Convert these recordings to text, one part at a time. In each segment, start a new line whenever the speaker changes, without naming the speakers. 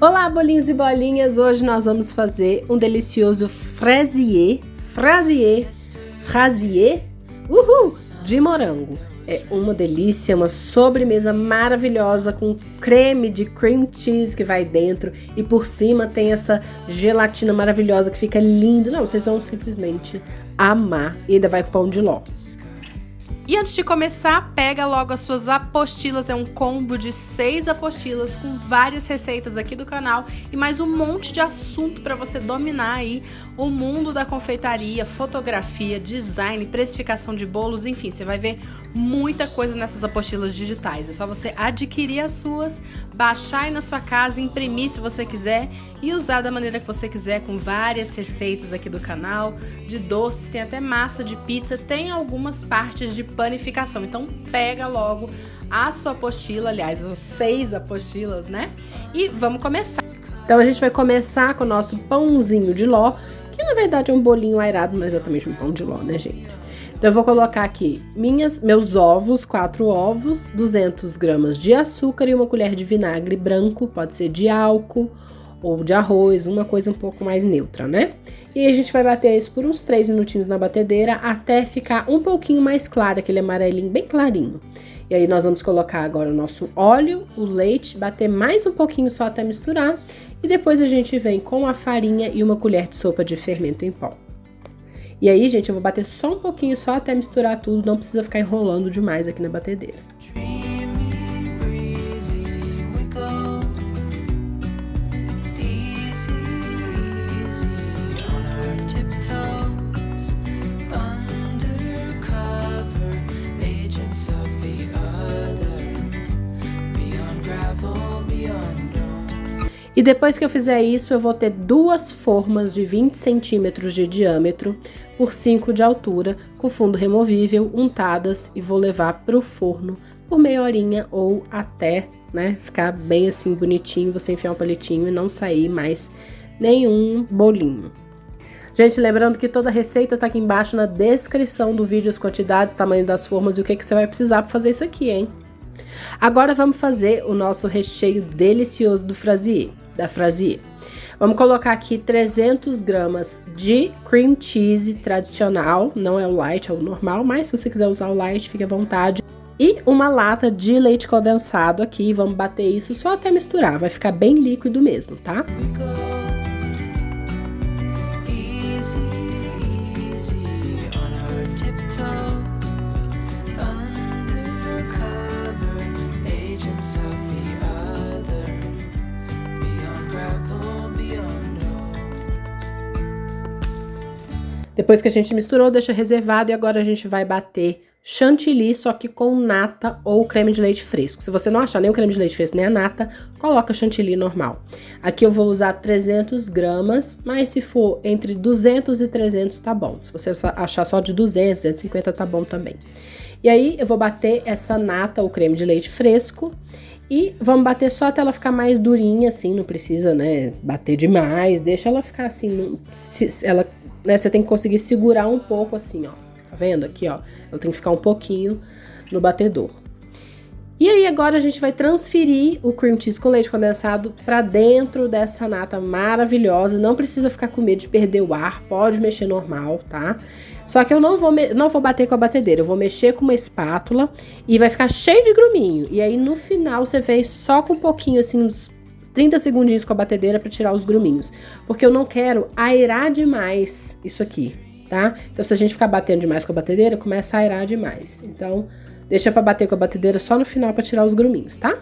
Olá, bolinhos e bolinhas! Hoje nós vamos fazer um delicioso fraisier de morango. É uma delícia, uma sobremesa maravilhosa com creme de cream cheese que vai dentro e por cima tem essa gelatina maravilhosa que fica lindo. Não, vocês vão simplesmente amar e ainda vai com pão de ló. E antes de começar, pega logo as suas apostilas, é um combo de 6 apostilas com várias receitas aqui do canal e mais um monte de assunto para você dominar aí o mundo da confeitaria, fotografia, design, precificação de bolos, enfim, você vai ver muita coisa nessas apostilas digitais. É só você adquirir as suas, baixar aí na sua casa, imprimir se você quiser e usar da maneira que você quiser, com várias receitas aqui do canal, de doces, tem até massa de pizza, tem algumas partes de panificação. Então pega logo a sua apostila, aliás, as 6 apostilas, né? E vamos começar. Então a gente vai começar com o nosso pãozinho de ló, que na verdade é um bolinho aerado, não é exatamente um pão de ló, né, gente? Então eu vou colocar aqui meus ovos, 4 ovos, 200 gramas de açúcar e uma colher de vinagre branco, pode ser de álcool ou de arroz, uma coisa um pouco mais neutra, né? E aí a gente vai bater isso por uns 3 minutinhos na batedeira até ficar um pouquinho mais claro, aquele amarelinho bem clarinho. E aí nós vamos colocar agora o nosso óleo, o leite, bater mais um pouquinho só até misturar. E depois a gente vem com a farinha e uma colher de sopa de fermento em pó. E aí, gente, eu vou bater só um pouquinho só até misturar tudo, não precisa ficar enrolando demais aqui na batedeira. E depois que eu fizer isso, eu vou ter 2 formas de 20 centímetros de diâmetro por 5 de altura, com fundo removível, untadas, e vou levar pro forno por meia horinha ou até, né, ficar bem assim bonitinho, você enfiar um palitinho e não sair mais nenhum bolinho. Gente, lembrando que toda a receita tá aqui embaixo na descrição do vídeo, as quantidades, o tamanho das formas e o que você vai precisar para fazer isso aqui, hein? Agora vamos fazer o nosso recheio delicioso da fraisier. Vamos colocar aqui 300 gramas de cream cheese tradicional, não é o light, é o normal, mas se você quiser usar o light, fique à vontade. E uma lata de leite condensado aqui, vamos bater isso só até misturar, vai ficar bem líquido mesmo, tá? Depois que a gente misturou, deixa reservado e agora a gente vai bater chantilly, só que com nata ou creme de leite fresco. Se você não achar nem o creme de leite fresco nem a nata, coloca chantilly normal. Aqui eu vou usar 300 gramas, mas se for entre 200 e 300 tá bom. Se você achar só de 200, 250 tá bom também. E aí eu vou bater essa nata ou creme de leite fresco e vamos bater só até ela ficar mais durinha, assim, não precisa, né, bater demais, deixa ela ficar assim, né, você tem que conseguir segurar um pouco assim, ó, tá vendo aqui, ó, ela tem que ficar um pouquinho no batedor. E aí agora a gente vai transferir o cream cheese com leite condensado pra dentro dessa nata maravilhosa, não precisa ficar com medo de perder o ar, pode mexer normal, tá? Só que eu não vou bater com a batedeira, eu vou mexer com uma espátula e vai ficar cheio de gruminho. E aí no final você vem só com um pouquinho assim, uns 30 segundinhos com a batedeira para tirar os gruminhos, porque eu não quero aerar demais isso aqui, tá? Então se a gente ficar batendo demais com a batedeira, começa a aerar demais. Então deixa para bater com a batedeira só no final para tirar os gruminhos, tá?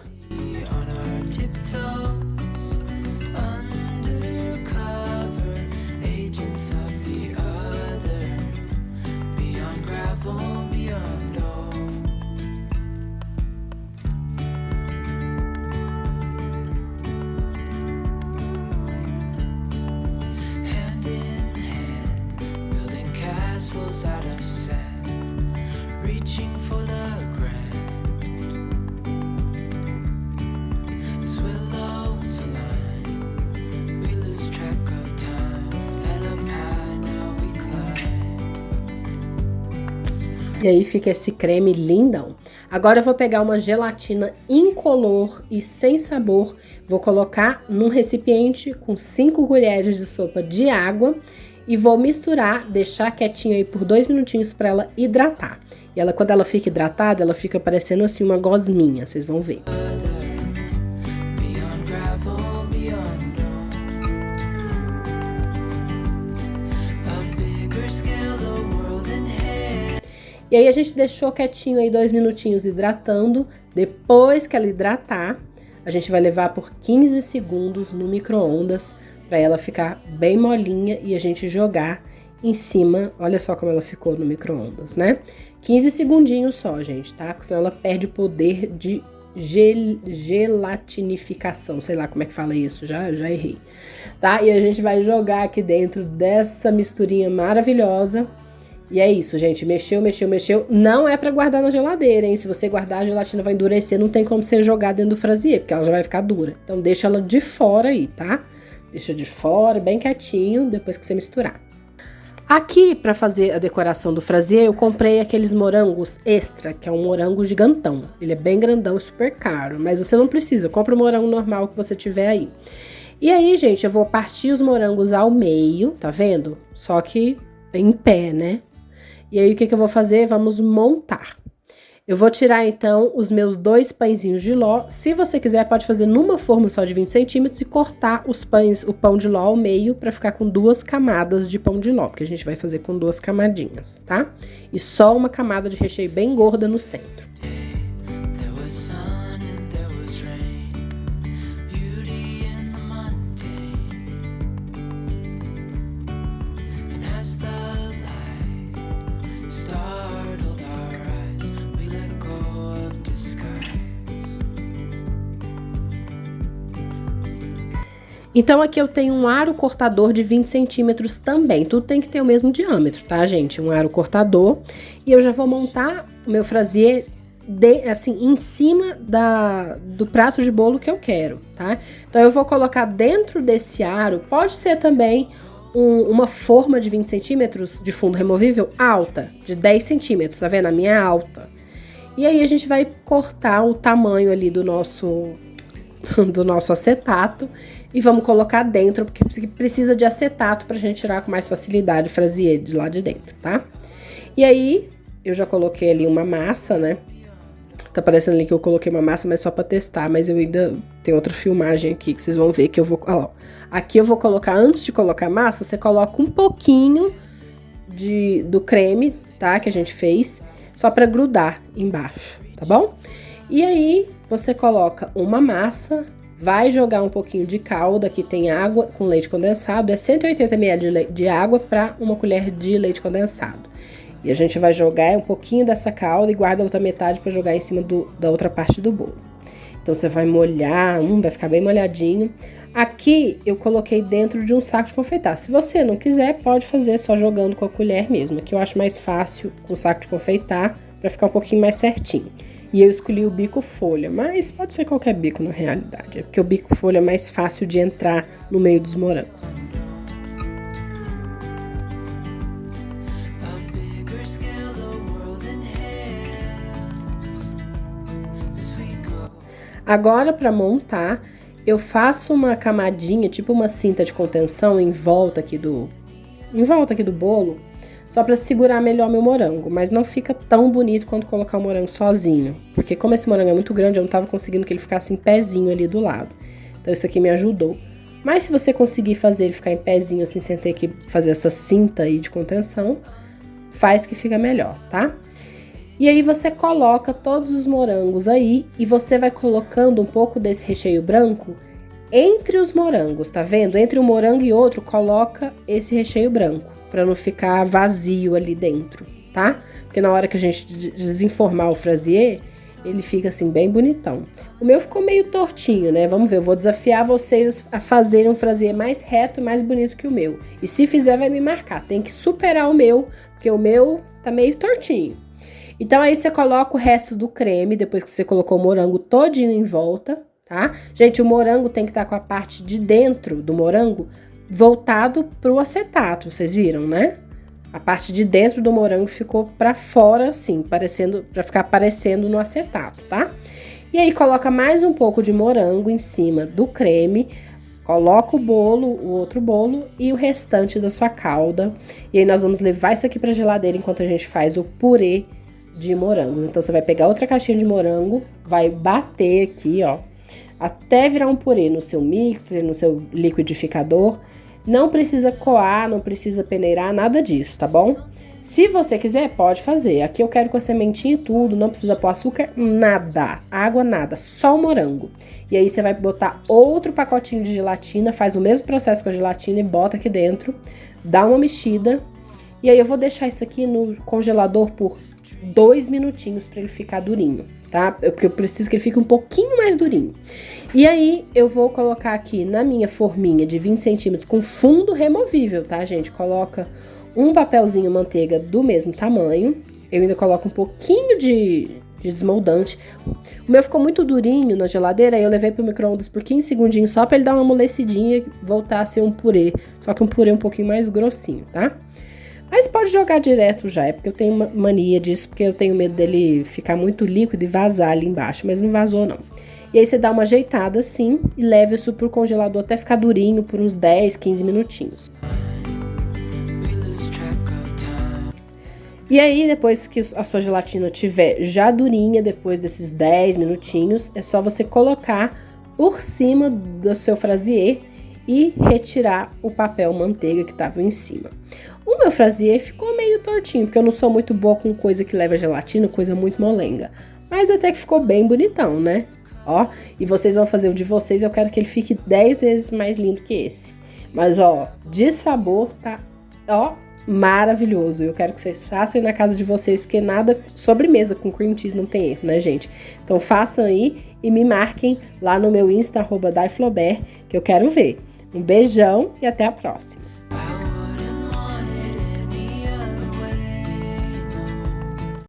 Out of sand, reaching for the ground. As willows align, we lose track of time. Head up high, now we climb.
E aí fica esse creme lindão. Agora eu vou pegar uma gelatina incolor e sem sabor, vou colocar num recipiente com 5 colheres de sopa de água e vou misturar, deixar quietinho aí por 2 minutinhos para ela hidratar. E ela, quando ela fica hidratada, ela fica parecendo assim uma gosminha, vocês vão ver.
Beyond gravel, beyond a bigger scale, the world in hand.
E aí a gente deixou quietinho aí 2 minutinhos hidratando. Depois que ela hidratar, a gente vai levar por 15 segundos no micro-ondas para ela ficar bem molinha e a gente jogar em cima. Olha só como ela ficou no micro-ondas, né? 15 segundinhos só, gente, tá? Porque senão ela perde o poder de gelatinificação. Sei lá como é que fala isso, já errei. Tá? E a gente vai jogar aqui dentro dessa misturinha maravilhosa. E é isso, gente. Mexeu, mexeu, mexeu. Não é pra guardar na geladeira, hein? Se você guardar, a gelatina vai endurecer. Não tem como você jogar dentro do Fraisier, porque ela já vai ficar dura. Então deixa ela de fora aí, tá? Deixa de fora, bem quietinho, depois que você misturar. Aqui, pra fazer a decoração do Fraisier, eu comprei aqueles morangos extra, que é um morango gigantão. Ele é bem grandão e super caro, mas você não precisa. Compra o morango normal que você tiver aí. E aí, gente, eu vou partir os morangos ao meio, tá vendo? Só que em pé, né? E aí, o que eu vou fazer? Vamos montar. Eu vou tirar, então, os meus 2 pãezinhos de ló. Se você quiser, pode fazer numa forma só de 20 centímetros e cortar o pão de ló ao meio para ficar com 2 camadas de pão de ló, porque a gente vai fazer com 2 camadinhas, tá? E só uma camada de recheio bem gorda no centro.
There was sun and there was rain, beauty in the mundane. And as the light startled our eyes, we let go of disguise.
Então, aqui eu tenho um aro cortador de 20 centímetros também. Tudo tem que ter o mesmo diâmetro, tá, gente? Um aro cortador. E eu já vou montar o meu Fraisier assim, em cima do prato de bolo que eu quero, tá? Então, eu vou colocar dentro desse aro, pode ser também uma forma de 20 centímetros de fundo removível alta, de 10 centímetros, tá vendo? A minha é alta. E aí, a gente vai cortar o tamanho ali do nosso acetato e vamos colocar dentro, porque precisa de acetato pra gente tirar com mais facilidade o Fraisier de lá de dentro, tá? E aí, eu já coloquei ali uma massa, né? Tá parecendo ali que eu coloquei uma massa, mas só pra testar, mas eu ainda tenho outra filmagem aqui que vocês vão ver que eu vou... Olha lá, aqui eu vou colocar, antes de colocar a massa, você coloca um pouquinho do creme, tá? Que a gente fez, só pra grudar embaixo, tá bom? E aí, você coloca uma massa, vai jogar um pouquinho de calda, que tem água com leite condensado, é 180 ml de água para uma colher de leite condensado. E a gente vai jogar um pouquinho dessa calda e guarda a outra metade para jogar em cima da outra parte do bolo. Então, você vai molhar, vai ficar bem molhadinho. Aqui, eu coloquei dentro de um saco de confeitar. Se você não quiser, pode fazer só jogando com a colher mesmo. Aqui eu acho mais fácil com o saco de confeitar, para ficar um pouquinho mais certinho. E eu escolhi o bico folha, mas pode ser qualquer bico na realidade. É porque o bico folha é mais fácil de entrar no meio dos morangos.
A bigger scale, the world in hands. As we go.
Agora, para montar, eu faço uma camadinha, tipo uma cinta de contenção em volta aqui do bolo, só para segurar melhor meu morango, mas não fica tão bonito quanto colocar o morango sozinho, porque como esse morango é muito grande, eu não tava conseguindo que ele ficasse em pezinho ali do lado. Então isso aqui me ajudou. Mas se você conseguir fazer ele ficar em pezinho assim, sem ter que fazer essa cinta aí de contenção, faz que fica melhor, tá? E aí você coloca todos os morangos aí e você vai colocando um pouco desse recheio branco entre os morangos, tá vendo? Entre um morango e outro, coloca esse recheio branco, para não ficar vazio ali dentro, tá? Porque na hora que a gente desenformar o Fraisier, ele fica assim bem bonitão. O meu ficou meio tortinho, né? Vamos ver, eu vou desafiar vocês a fazerem um Fraisier mais reto e mais bonito que o meu. E se fizer, vai me marcar. Tem que superar o meu, porque o meu tá meio tortinho. Então aí você coloca o resto do creme, depois que você colocou o morango todinho em volta, tá? Gente, o morango tem que estar com a parte de dentro do morango voltado pro acetato, vocês viram, né? A parte de dentro do morango ficou pra fora, assim, pra ficar parecendo no acetato, tá? E aí, coloca mais um pouco de morango em cima do creme, coloca o outro bolo e o restante da sua calda. E aí, nós vamos levar isso aqui pra geladeira enquanto a gente faz o purê de morangos. Então, você vai pegar outra caixinha de morango, vai bater aqui, ó, até virar um purê no seu mixer, no seu liquidificador. Não precisa coar, não precisa peneirar, nada disso, tá bom? Se você quiser, pode fazer. Aqui eu quero com a sementinha e tudo, não precisa pôr açúcar, nada. Água, nada, só o morango. E aí você vai botar outro pacotinho de gelatina, faz o mesmo processo com a gelatina e bota aqui dentro. Dá uma mexida. E aí eu vou deixar isso aqui no congelador por 2 minutinhos para ele ficar durinho, tá? Porque eu preciso que ele fique um pouquinho mais durinho. E aí, eu vou colocar aqui na minha forminha de 20 centímetros com fundo removível, tá, gente? Coloca um papelzinho manteiga do mesmo tamanho. Eu ainda coloco um pouquinho de desmoldante. O meu ficou muito durinho na geladeira, aí eu levei pro micro-ondas por 15 segundinhos só pra ele dar uma amolecidinha e voltar a ser um purê. Só que um purê um pouquinho mais grossinho, tá? Mas pode jogar direto já, é porque eu tenho mania disso, porque eu tenho medo dele ficar muito líquido e vazar ali embaixo, mas não vazou não. E aí você dá uma ajeitada assim e leva isso pro congelador até ficar durinho por uns 10, 15 minutinhos. E aí, depois que a sua gelatina estiver já durinha, depois desses 10 minutinhos, é só você colocar por cima do seu fraisier e retirar o papel manteiga que estava em cima. O meu fraisier ficou meio tortinho, porque eu não sou muito boa com coisa que leva gelatina, coisa muito molenga. Mas até que ficou bem bonitão, né? Ó, e vocês vão fazer o de vocês, eu quero que ele fique 10 vezes mais lindo que esse. Mas, ó, de sabor tá, ó, maravilhoso. Eu quero que vocês façam aí na casa de vocês, porque nada, sobremesa com cream cheese não tem erro, né, gente? Então façam aí e me marquem lá no meu Insta, @daiflaubert, que eu quero ver. Um beijão e até a próxima.